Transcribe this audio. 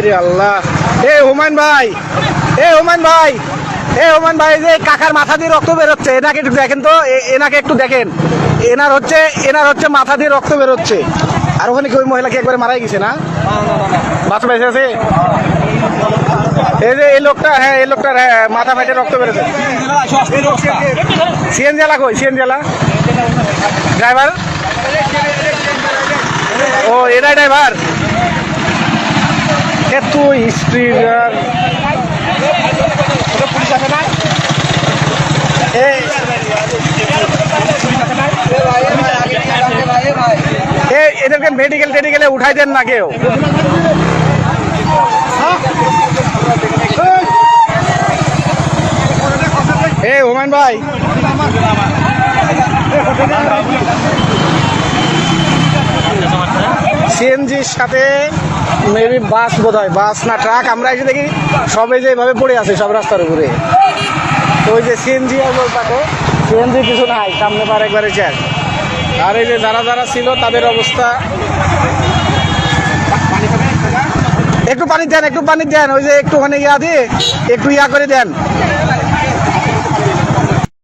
রে আল্লাহ। এ হুমায়ুন ভাই, হুমায়ুন ভাই, যে কাকার মাথা দিয়ে রক্ত বেরোচ্ছে, এনাকে একটু দেখেন তো, এনাকে একটু দেখেন। এনার হচ্ছে মাথা দিয়ে রক্ত বেরোচ্ছে। আর ওখানে কি ওই মহিলাকে একবারে মারাই গেছে না? বাচ্চা বেঁচে আছে। এই যে এই লোকটা, হ্যাঁ এই লোকটার, হ্যাঁ মাথা ফাটে রক্ত বেরোচ্ছে। সিএনজি আলা কই? সিএনজি আলা ড্রাইভার? ও এটাই ড্রাইভার। এত স্পিড। এদেরকে মেডিকেলে উঠাই দেন না কেউ। এ হুমায়ুন ভাই, সিএনজির সাথে মেবি বাস, বোধ হয় বাস না ট্রাক। আমরা এসে দেখি সবাই যেভাবে পড়ে আছে সব রাস্তার উপরে। তো ওই যে সিএনজি আর বলতে সিএনজি কিছু নাই, সামনে পার একবারে শেষ। আর এই যে যারা ছিল তাদের অবস্থা। একটু পানি দেন, ওই যে একটুখানি ইয়া দিয়ে একটু ইয়া করে দেন।